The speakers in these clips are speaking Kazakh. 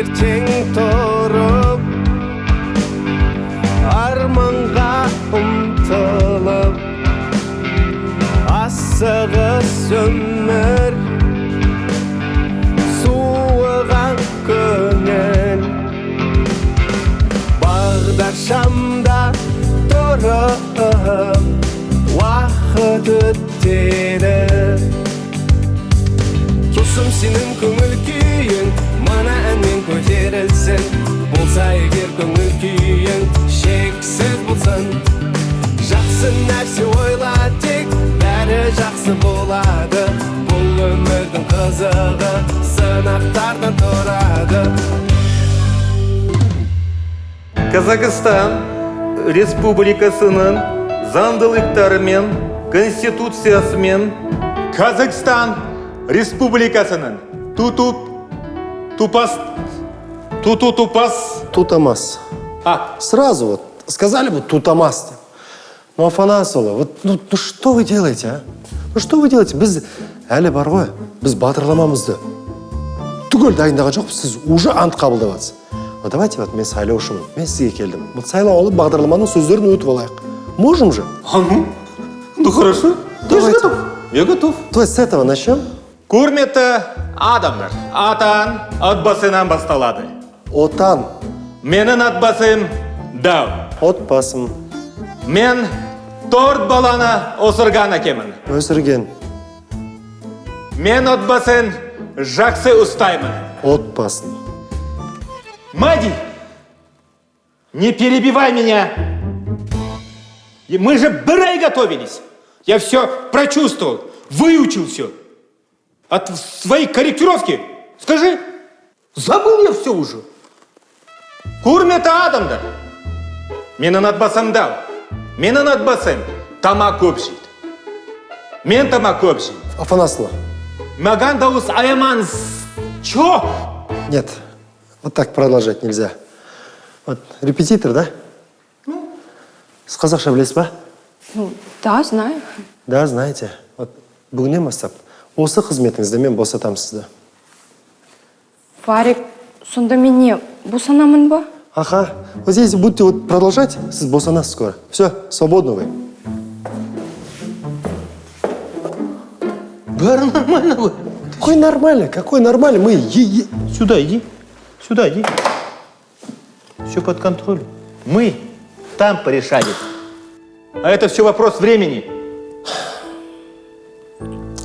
ертең тұрып арманға ұмтылып асығыс өмір суыған көңіл бағдаршамда тұрып уақыт өтеді тосым сенің көңіл күйің мана әнмен көтерілсін болса егер көңіл күйің шексіз болсын жақсы нәрсе ойла тек бәрі жақсы болады бұл өмірдің қызығы сынақтардан тұрады. Казахстан Республикасының заңдылықтарымен, конституциясымен Казахстан Республикасының Тутамас. Сразу вот сказали бы Тутамас. Ну, Афанасұлы, вот, ну что вы делаете, а? Ну что вы делаете? Біз әлі бар ғой, біз батырламамызды түгел дайындаған жоқпыз, сіз уже ант қабылдап жатсыз. Вот давайте вот мен сайлаушымын, мен сізге келдім. Вот сайлау алып бағдарламаның сөздерін өтіп алайық. Можем же? Ну хорошо, я же готов. Я готов. То есть с этого начнем? Құрметті адамдар, атан отбасынан басталады. Отан. Менің отбасым Дау. Отбасым. Мен 4 баланы осырған әкемін. Өсірген. Мен отбасын жақсы ұстаймын. Отбасын. Мади, не перебивай меня. Мы же бір ай готовились. Я все прочувствовал, выучил все. От своей корректировки, скажи, забыл я все уже. Құрметті адамдар, менің отбасым Дау. Менің отбасым тамақ көп жейді. Мен тамақ көп жеймін. Афанасұлы. Маған дауыс аямаңыз. Чё? Нет, вот так продолжать нельзя. Вот репетитор, да? С қазақша білесіз ба? Ну, да, знаю. Да, знаете. Вот бүгіннен бастап осы қызметіңізді мен босатамын сізді. Фарик, сонда мен не, босанамын ба? Ага. Вот здесь будете вот продолжать, сіз босанасыз скоро. Все, свободны вы. Бәрі нормально ғой. Какой нормально, какой нормально. Мы Сюда иди. Сюда иди. Все под контролем. Мы там порешали. А это все вопрос времени.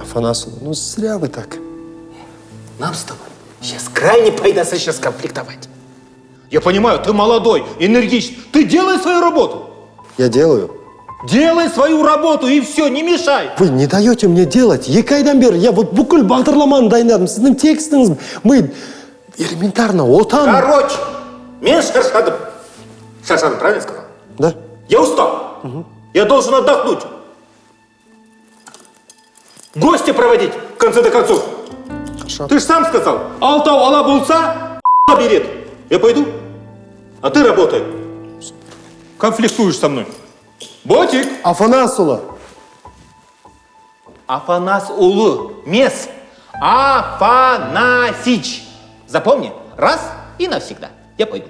Афанасовна, ну зря вы так. Нам с тобой сейчас крайне пайдасы сейчас конфликтовать. Я понимаю, ты молодой, энергичный. Ты делай свою работу. Я делаю. Делай свою работу и все, не мешай. Вы не даете мне делать. Екі айдан бері я вот бүкіл бағдарламаны дайындадым. Сіздің текстіңіз, мы элементарно отан. Короче, мен шаршадым. Шаршадым, правильно сказал? Да. Я устал. Я должен отдохнуть. Гости проводить, в конце-то концов. Хорошо. Ты же сам сказал, алтау ала болса, берет. Я пойду, а ты работай. Конфликтуешь со мной. Ботик. Афанасұлы. Афанас улы. Мес. Афанасич. Запомни, раз и навсегда. Я пойду.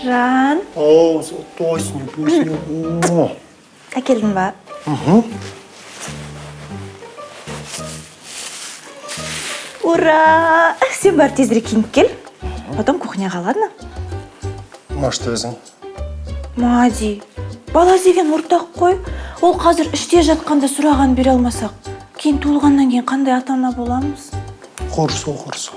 Жан, О, точно, точно. әкелдің ба? Ура! Сен бар тезірек киініп кел. Потом кухняға, ладно? Может, өзің? Мади, бала деген ортақ қой. Ол қазір іште жатқанда сұраған бере алмасақ, кейін туылғаннан кейін қандай ата-ана боламыз? Хорошо, хорошо.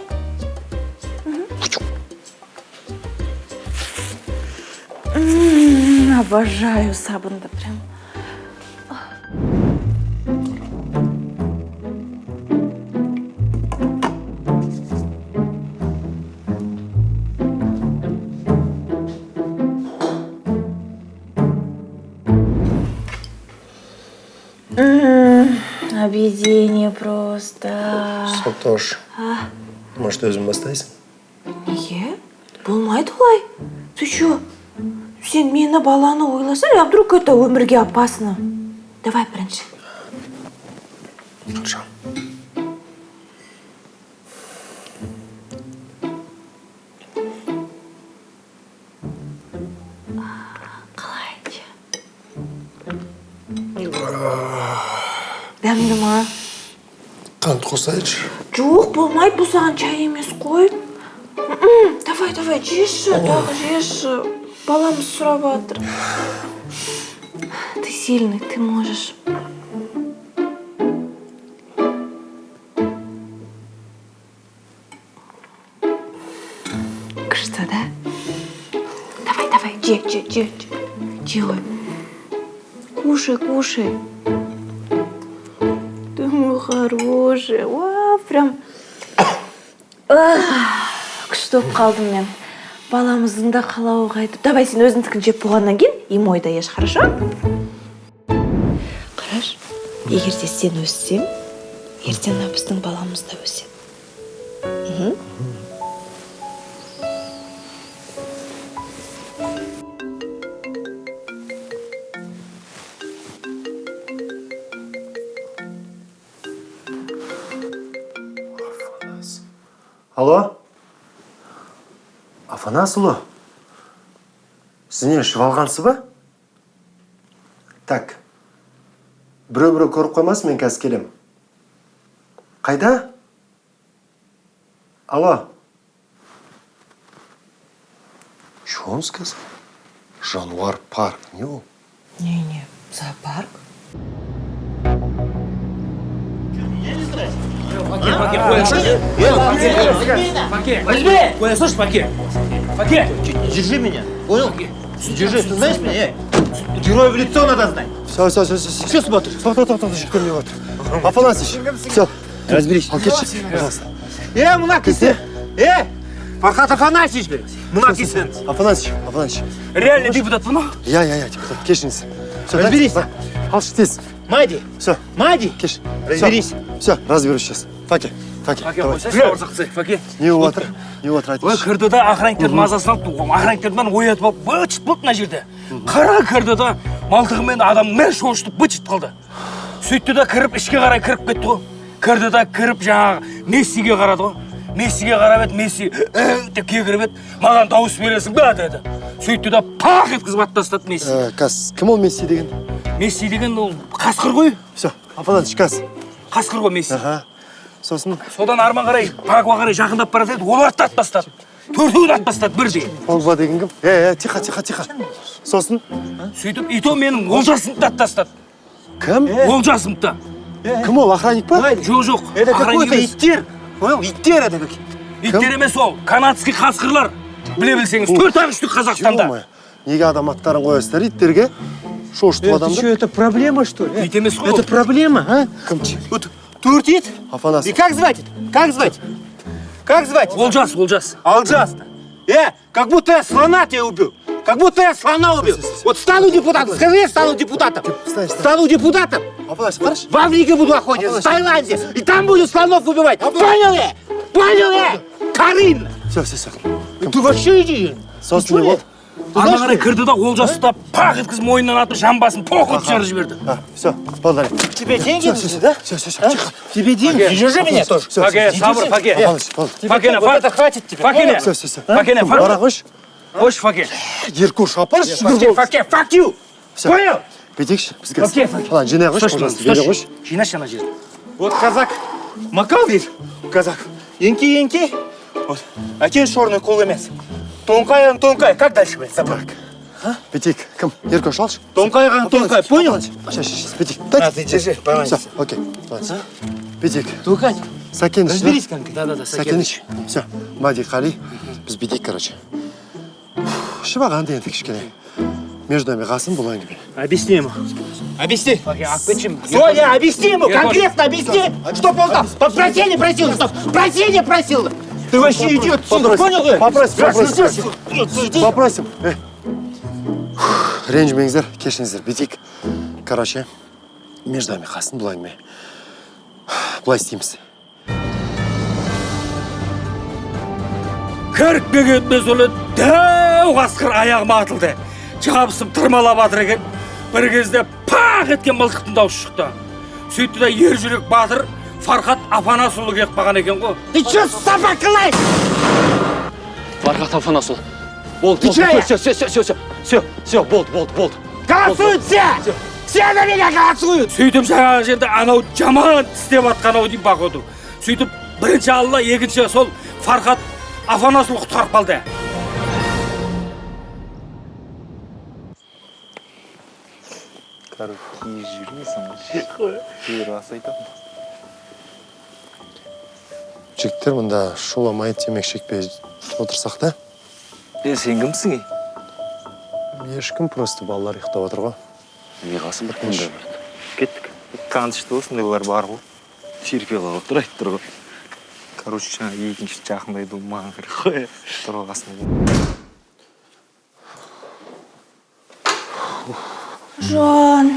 Обожаю сабынды прям. Объедение просто. Сатош. Может, өзің бастайсың? Неге? болмайды олай. Ты чё? Сен мені баланы ойласаң, а вдруг это өмірге опасно. Давай бірінші. Хорошо. Қалай? Дәмді ма? Қант қосайыншы. Жоқ, болмайды, бұл саған чай емес қой. Давай, жеші, дағы жеші. Баламыз сұрап жатыр. Ты сильный, ты можешь. Күшті, да? Давай, же. Же ғой. Кушай. Ты мой хороший. Уа, прям... Күшті болып қалдым мен. Баламыздың да қалауы қайтып. Давай сен өзіңдікін жеп болғаннан кейін имойда еш, хорошо? Қараш, егер де сен өссең, ертең біздің баламыз да өседі. Алло? Афанасұлы? Сіз не ішіп алғансыз ба? Так. Біреу көріп қоймасын, мен қазір келем. Қайда? Алло? Что он сказал? Жануар парк. Не ол? Не, зоопарк. Возьми! Слышь, Факе! Держи меня, понял? Держи, ты знаешь меня? Герой в лицо надо знать. Все. Что смотришь? Что мне вот? Афанасыч, все. Разберись. Алкеш, пожалуйста. Мына кісі! Фархат Афанасьевич, мына кісі! Афанасыч. Реально депутат мынау? Я, депутат, кешіңіз. Разберись. Алшы тез. Мади! Все, Мади! кеш. Разберись. Все, разберусь сейчас. Факе, давай. Факе. Не отыр Ой, айтыңызшы. кірді да охранниктердің мазасын алып, охранниктерден оятып алып, бычыт болды мына жерде. Қара кірді да, малтығымен адамның бәрі шошытып бычыт қалды. Сөйтті да кіріп, ішке қарай кіріп кетті ғой. Кірді да кіріп жаңағы Мессиге қарады ғой. Мессиге қарап еді, Месси деп кекіріп еді, маған дауыс бересің ба деді. Сөйтті да пақ еткізіп ат тастады Месси. Каз, кім ол Месси деген? Месси деген ол қасқыр ғой. Все, Афанасыч, каз. Қасқыр ғой Месси. Сосын, Содан арман қарай, Пагуа қарай жақындап бара жатыр, оларды ат тастады. Төртеуін ат тастады бірдей. Погба деген кім? Тихо. Сосын, Сөйтіп, ито менің олжасымды ат тастады. кім? Олжасымды. Кім ол, охранник па? Жоқ. Это охранник какой-то емес. иттер. Понял? Иттер это какие. Иттер емес ол, канадский қасқырлар. Біле білсеңіз, 4-ақ штук Қазақстанда. Неге адам аттарын қоясыздар иттерге? Шошытып Это адамды? что, это проблема, что ли? Ит емес қой ол. Это проблема, а? Кім? Вот төрт ит. Афанас. И как звать это? Как звать? Олжас. Алджас-то. Как будто я слона тебя убил. Как будто я слона убил. Вот стану депутатом. Скажи, я стану депутатом. Стану депутатом. Афанас, қараш? В Африке буду охотиться, в Таиланде. И там буду слонов убивать. Понял я? Карин. Все. Ты вообще иди. Сосын не болды? Арман қарай кірді да Олжасты да пақ еткізіп мойнынан атып жамбасын поқып жарып жіберді. Все, подали. Тебе деньги нужны, да? Все, тихо. Тебе деньги? Держи меня тоже. Факе, сабыр, Факе. Афанасыч, Факені, Вот это хватит тебе. Факені. Все. Факені, Бара қойшы. Қойшы Факе. Еркуш, апаршы. Факе, fuck you. Всё. Понял? Бетекші, бізге. Факе. Ладно, жинай қойшы, пожалуйста. Жинай қойшы. Жинашы ана жерді. Вот казак макал дейді, казак. Еңки. Вот. Әкең черный кол емес. Тонкай. Как дальше, блядь, собрать? Бетек, кім? Еркуш, алшы. Тонкай, понял? Сейчас, Бетек. На, ты держи, Все, окей. Бетек, Тонкай. Сәкеніш. Разберись конкретно. Да, Сәкеніш. Все, Мади, Қали. Біз Бетек, короче. Шыбаған енді кішкене. Между нами Қасым бұл әңгіме. Объясни ему. Объясни. Факе, акпетчим. Соня, объясни ему, Я конкретно объясни. Чтоб он там просили просил, чтоб просили просил. Ты вообще идиот, понял? Попросим. Ренжімеңіздер, кешіңіздер. Бетек, короче, между нами Қасым бұл әңгіме. Былай істейміз. кіріп келгенде солы дәу қасқыр аяғыма атылды. Жабысып тырмалап атыр екен. Бір кезде пақ еткен мылтықтың дауысы шықты. Сөйтті де ер жүрек батыр Фархат Афанасұлы келіп қалған екен ғой. Ты что, собака лаешь? Фархат Афанасұлы. Болды, Ты чё я? все, болды. Голосуют все! Все на меня голосуют! Сөйтіп жаңағы жерде анау жаман тістеп атқан-ау деймін бақоды. Сөйтіп бірінші Алла, екінші сол Фархат Афанасұлы құтқарып қалды. Жігіттер мында шуламай темекі шекпей отырсақ та? Сен кімсің? Ешкім, просто балалар ұйықтап отыр ғой. Неғасы бір күнде кеттік. Танышты осындайлар бар ғой. Серпелап отырайық тұр ғой. Короче, жаңа екінші жақындайды маған керек қой. Тұрғасында. Жан,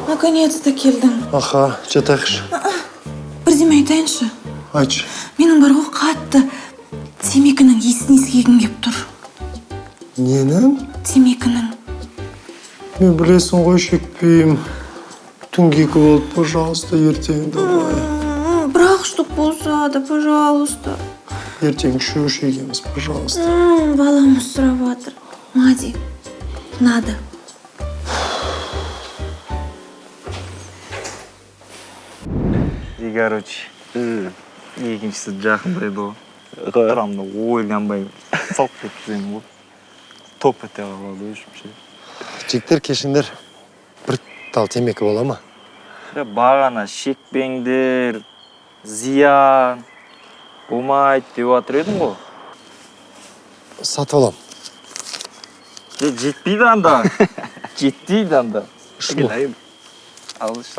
наконец-то келдің. Аха, жатайықшы. Бірдеме айтайыншы. Айтшы. Менің бар ғой қатты темекінің иісін иіскегім келіп тұр. Ненің? Темекінің. Мен білесің ғой шекпеймін. Түнгі 2 болды, пожалуйста, ертең давай. Бірақ штук болса да, пожалуйста. Ертең үшеу шегеміз, пожалуйста. Баламыз сұрап жатыр. Мади, надо. Короче, екіншісі жақындайды ғой. Құрамда ойланбай салып кеткізем ғой. Топ ете қалады өшіп. Жігіттер кешіңдер. Бір тал темекі бола ма? Бағана шекпеңдер, зиян, болмайды деп жатыр едің ғой. Сатып алам. Жетпейді анда. Жетпейді анда. Шыл. Алыш.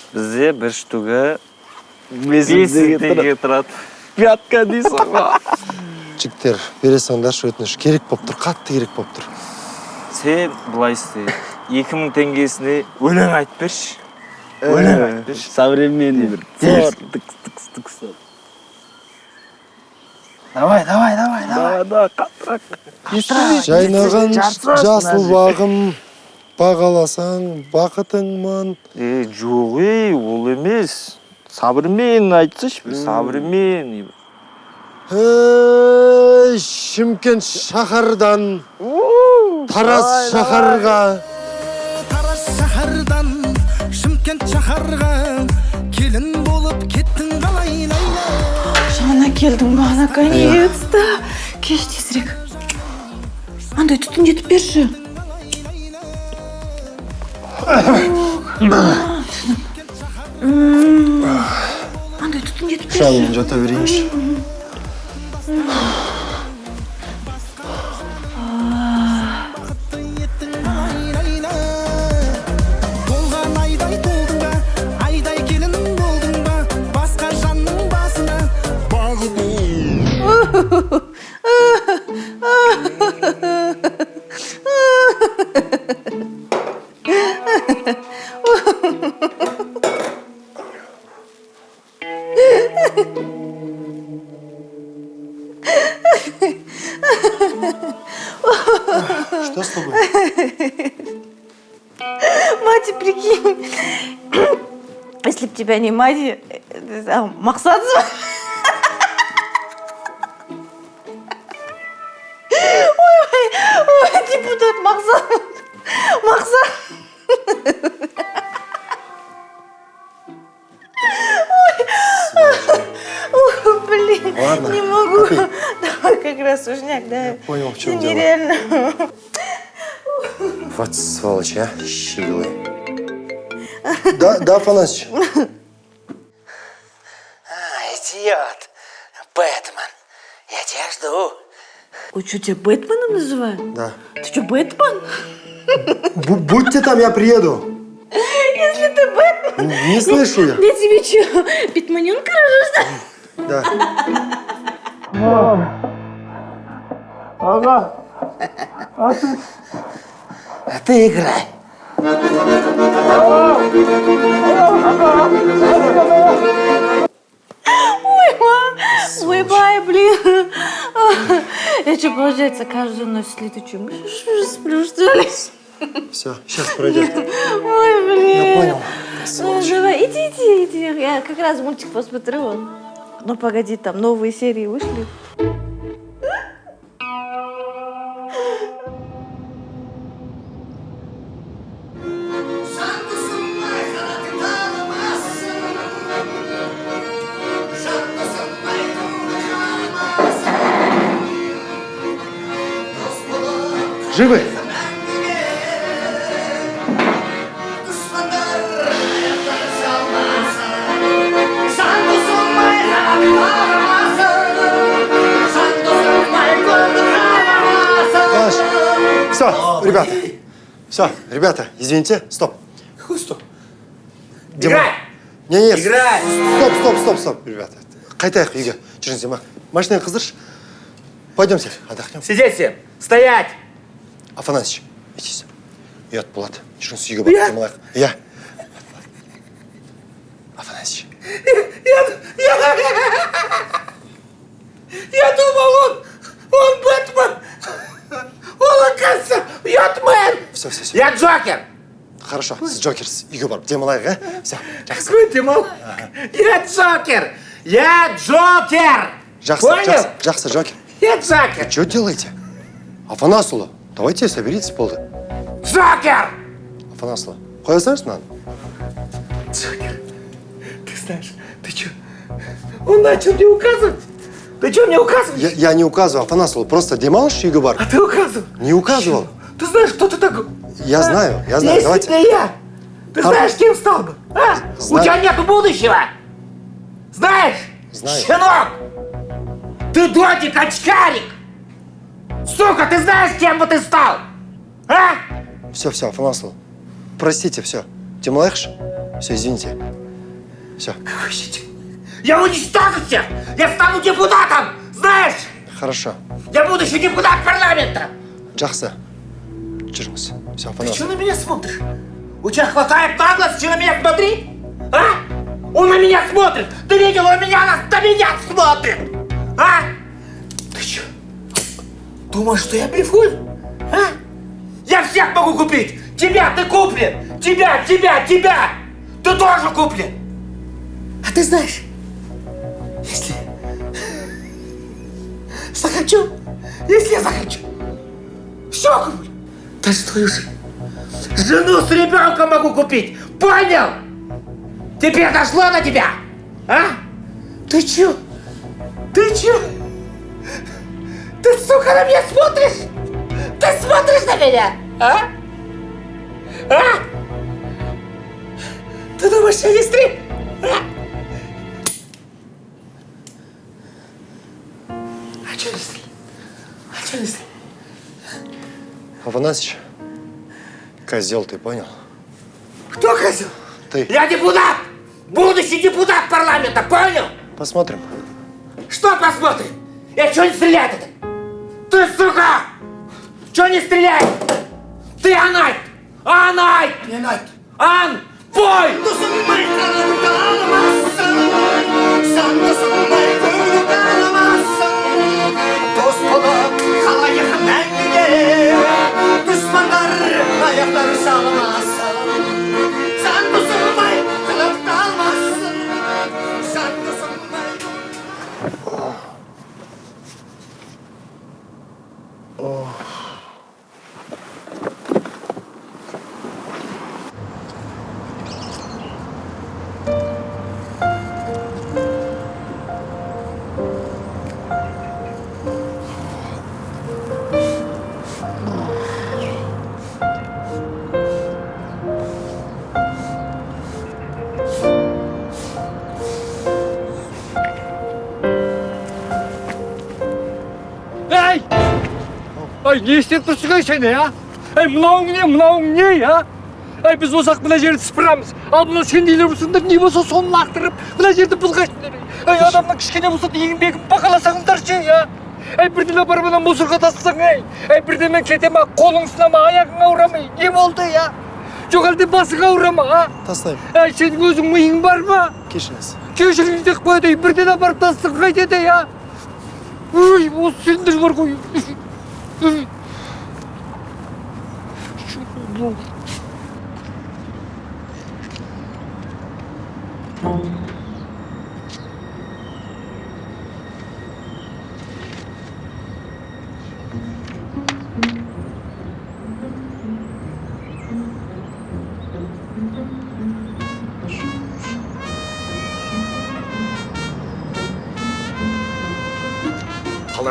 Бізде бір штуғы 5 теңге тұрады. Пятка дейсің ғой. Жігіттер, бересіңдаршы өтініш. Керек болып тұр, қатты керек болып тұр. Сен былай істе. 2000 теңгесіне өлең айтып берші. Өлең айтып берші. Современный бір. Тыкс. Давай, қаттырақ. Жайнаған жасыл бағым, бағаласаң бақытыңман. Жоқ, ол емес. Сабырмен айтсыш, сабырмен. Шымкент шаһардан Тараз шаһарға. Тараз шаһардан Шымкент шаһарға келін болып кеттің қалай лайла. Жаңа келдің ба, наконец-то. Кеш тезірек. Андай түтін жетіп берші. Андай түтін жетіп берші. Шағын жата берейінші. Толған айдай толдың ба, айдай келін болдың ба, басқа жанның басына бағы бол. Что с тобой? Мади, прикинь. Если б тебя не Мади, Мақсат звал. Ой, депутат Мақсат. Ой, блин, Ладно, не могу. попей. Давай как раз ужняк, да. Понял, в чем Ты дело. нереально. Вот сволочь, а, щеглый. Да, Афанасьевич. Идиот. Бэтмен. Я тебя жду. Ой, что, тебя Бэтменом называют? Да. Ты что, Бэтмен? Будьте там, я приеду. Если ты Бэтмен, Не слышу я. я тебе что, Бэтмененка рожу, что ли? Да. А ты играй. Ой, Ойбай, блин. Я что, получается, каждую ночь следующую мышь сплю, что ли? Все, сейчас пройдет. Ой, блин. Я понял. Давай, иди. Я как раз мультик посмотрю. Вон. Ну, погоди, там новые серии вышли. Живы? Все, ребята. Все, ребята, извините. Стоп. Стоп. Дима. Играй! Не, Играй! Стоп, ребята. Қайтайық үйге. Жүріңіздер ма? Машинаны қыздыршы. Пойдемте, отдохнем. Сидеть всем! Стоять! Афанасьевич, идите. Ұят болады. Жүріңіз үйге барып демалайық. Иә. Афанасьевич. Я думал, он Бэтмен! Он, оказывается, Ятмен! Все. Я Джокер! Хорошо, сіз Джокерсіз. Үйге барып демалайық, а? Все, жақсы. Какой ты мал? Я Джокер! Я Джокер! Понял? Жақсы, Джокер. Я Джокер! Что делаете? Афанасұлы, давайте соберитесь, болды. Джокер! Афанасұлы, қоя салыңыз мынаны. Джокер, ты знаешь, ты чё? Он начал мне указывать. Ты чё мне указываешь? Я не указывал, Афанасұлы, просто демалыш үйге барып. А ты указывал? Не указывал. Ты знаешь, кто ты такой? Я знаю, Если давайте. не я, ты знаешь, кем стал бы? А? Знаю. У тебя нету будущего. Знаешь? Знаю. Щенок! Ты додик-очкарик! Сука, ты знаешь, кем бы ты стал? А? Все, Афанасұлы. Простите, все. Демалайықшы? Все, извините. Все. Какой щитик? Я уничтожу всех! Я стану депутатом! Знаешь? Хорошо. Я будущий депутат парламента! Жақсы. Жүріңіз. Все, Ты что Афанасұлы. на меня смотришь? У тебя хватает наглости на меня смотреть? А? Он на меня смотрит! Ты видел, он на меня смотрит! А? Ты что? Думаешь, что я блефую? А? Я всех могу купить! Тебя, ты куплен! Тебя! Ты тоже куплен! А ты знаешь, если я захочу, все куплю. Даже твою жену с ребенком могу купить. Понял? Теперь дошло до тебя? А? Ты чё? Ты, сука, на меня смотришь? Ты смотришь на меня? А? Ты думаешь, я не стрип? А чё не стрип? Афанасьевич, козел, ты понял? Кто козел? Ты. Я депутат! Будущий депутат парламента, понял? Посмотрим. Что посмотрим? Я чё не стреляет это? Ты, сука! Чё не стреляет? Ты Анайт! Не Анайт! Ан! Бой! Ай, не істеп тұрсың сен, а? Мынауың не, а? Біз болсақ мына жерді сыпырамыз. Ал мына сендейлер болсаңдар, не болса соны лақтырып, мына жерді бұзғашын демей. Адамның кішкене болса еңбегін бақаласаңыздаршы, а? Бірдеңе барбадан мусорға тастасаң, бірдемен кете ма, қолың сынама, аяғың ауырамай. Не болды, а? Жоқ әлде басың ауырама, а? Тастаймын. Сенің өзің миың бар ма? Кешіріңіз. Кешіріңіз деп қойды, бірдеңе барып тастасаң қайтеді, а? Ой, осы сендер бар ғой.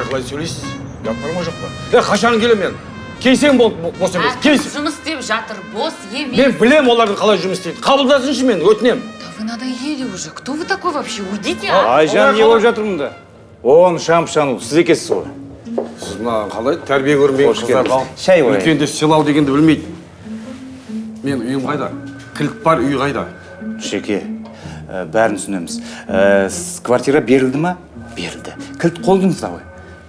Қалай сөйлейсіз? Ұят бар ма жоқ па? Қашан келем мен? Келсең бос емес. Келсең. Жұмыс істеп жатыр, бос емес. Мен білем олардың қалай жұмыс істейді. Қабылдасыншы мен, өтінем. Да вы надоели уже. Кто вы такой вообще? Уйдите, Айжан, не болып жатыр мұнда? Он шампшану, сіз екесіз ғой. Сіз мына қалай тәрбие көрмеген қыздар. Шай қояйын. Үлкенді сыйлау дегенді білмейді. Мен үйім қайда? Кілт бар, үй қайда? Шеке, бәрін түсінеміз. Квартира берілді ма? Берілді. Кілт қолдыңызда ғой.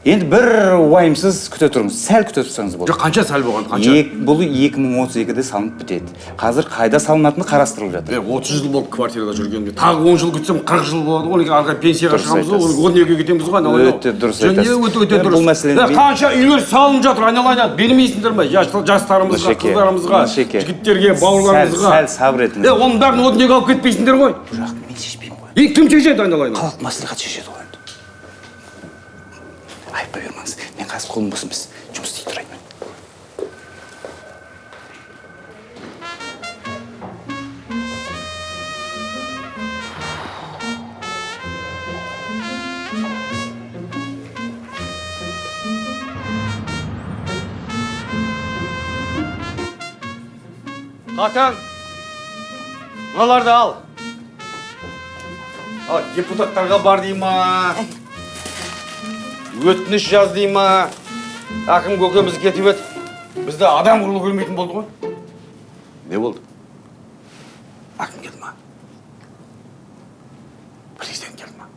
Енді бір уайымсыз күте тұрыңыз. Сәл күте тұрсаңыз болды. Жоқ, қанша сәл болған? Қанша? Бұл 2032-де салынып бітеді. Қазір қайда салынатыны қарастырылып жатыр. 30 жыл болды квартирада жүргенде. Тағы 10 жыл күтсем 40 жыл болады ғой. Арға пенсияға шығамыз ғой. 12-ге кетеміз ғой. Өте дұрыс айтасыз. Өте дұрыс. Бұл мәселені қанша үйлер салынып жатыр, айналайын. Білмейсіңдер ме? Жастарымызға, қыздарымызға, жігіттерге, бауырларымызға. Сәл сабыр етіңіз. Оның бәрін 12-ге алып кетпейсіңдер ғой. Бірақ мен шешпеймін ғой. Кім шешеді, айналайын? Халық мәслихат шешеді ғой. Айыппай бермеңіз. Мен қазір қолым бос емес. Жұмыс істей тұрайын мен. Қатан, мыналарды ал. Депутаттарға бар дей ма? Өтініш жаз дей ма? Әкім көкеміз кетіп еді. Бізді адам құрлы көрмейтін болды ғой. Не болды? Әкім келді ма? Президент келді ма?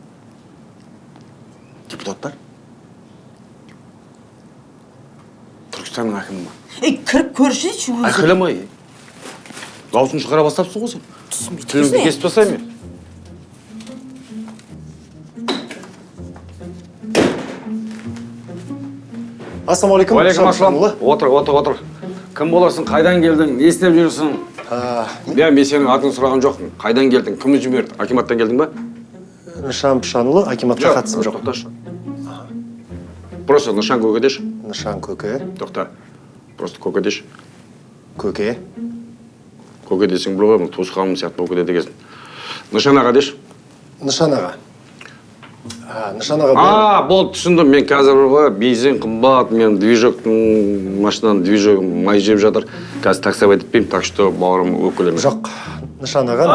Депутаттар? Түркістанның әкімі ма? Кіріп көрші. Айқайламай. Даусын шығара бастапсың ғой сен. Тілімді кесіп тастаймын мен. Ассалаумағалейкум. Уалейкум ассалам. Отыр. Кім боласың? Қайдан келдің? Не істеп жүрсің? Мен сенің атын сұраған жоқпын. Қайдан келдің? Кімді жіберді? Акиматтан келдің ба? Нышан Пышанұлы, акиматқа қатысым жоқ. Тоқташы. Просто нышан көке деші. Нышан көке. Тоқта. Просто көке деші. Көке. Көке десең бұл ғой, туысқаным сияқты көке деді кезін. Нышан аға деші. Нышан аға. Нышан аға. Болды, түсіндім. Мен қазір ғой, бензин қымбат, мен движоктың, машинаның движогы май жеп жатыр. Қазір таксовать етпеймін, так что бауырым өкілеме. Жоқ. Нышан аға.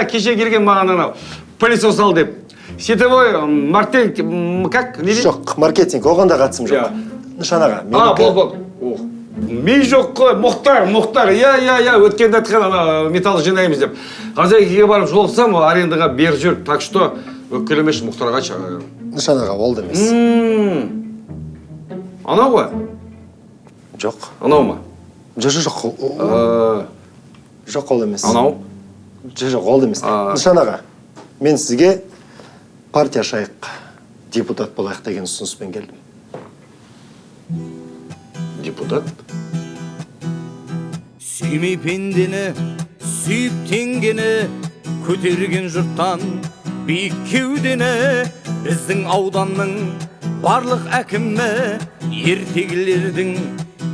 Кеше келген маған анау пылесос ал деп. Сетевой маркетинг, как? Жоқ, маркетинг, оған да қатысым жоқ. Нышан аға. Болды. Мен жоқ қой, Мұхтар. Өткенде айтқан металл жинаймыз деп. Қазір барып жолықсам, арендаға бер жүр. Так что өкілемеші Мұхтарға шыға. Нышан аға, олды емес. Анау ғой? Жоқ. Анау ма? Жоқ. Жоқ, ол емес. Анау? Жоқ, ол емес. Нышан аға, мен сізге партия шайық депутат болайық деген ұсыныспен келдім. Депутат? Сүймей пендені, сүйіп теңгені, көтерген жұрттан биік кеудені, біздің ауданның барлық әкімі, ертегілердің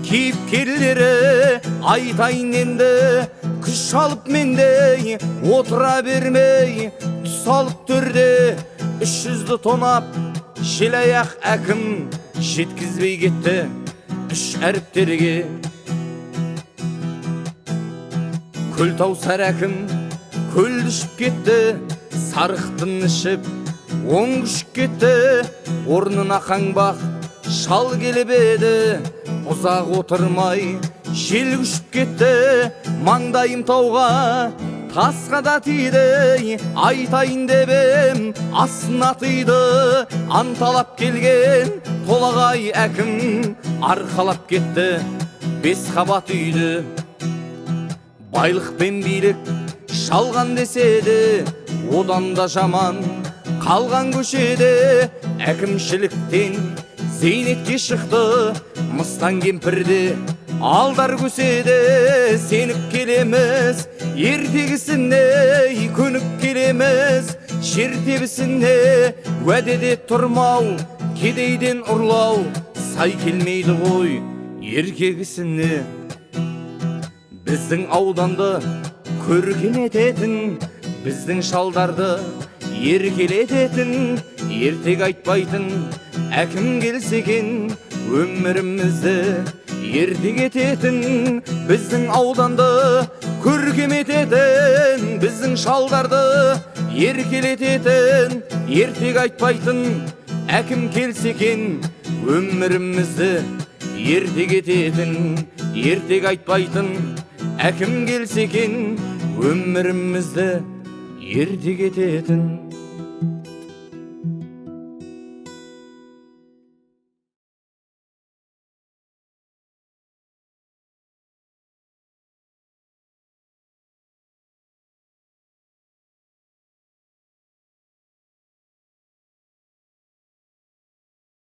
кейіпкерлері, айтайын енді, күш алып менде, отыра бермей, түс алып төрде, 300-ді тонап, желаяқ әкім, жеткізбей кетті, 3 әріптерге. Көлтау сәрәкім, көлді ішіп кетті, сарықтын ішіп, оң күшіп кетті, орнына қаңбақ, шал келіп еді, ұзақ отырмай, жел күшіп кетті, маңдайым тауға, тасқа да тиді, айтайын дебем, астына тиді, анталап келген, толағай әкім, арқалап кетті, 5 қабат үйді. Байлық пен билік шалған деседі, одан да жаман қалған көшеде әкімшіліктен зейнетке шықты мыстан кемпірде алдар көседе сеніп келеміз ертегісіне көніп келеміз жер тебісіне уәдеде тұрмау кедейден ұрлау сай келмейді ғой еркегісіне біздің ауданды көркем ететін біздің шалдарды еркелететін ертек айтпайтын әкім келсе екен өмірімізді ертек ететін біздің ауданды көркем ететін біздің шалдарды еркелететін ертек айтпайтын әкім келсе екен өмірімізді ертек ететін ертек айтпайтын әкім келсе екен өмірімізді ертек ететін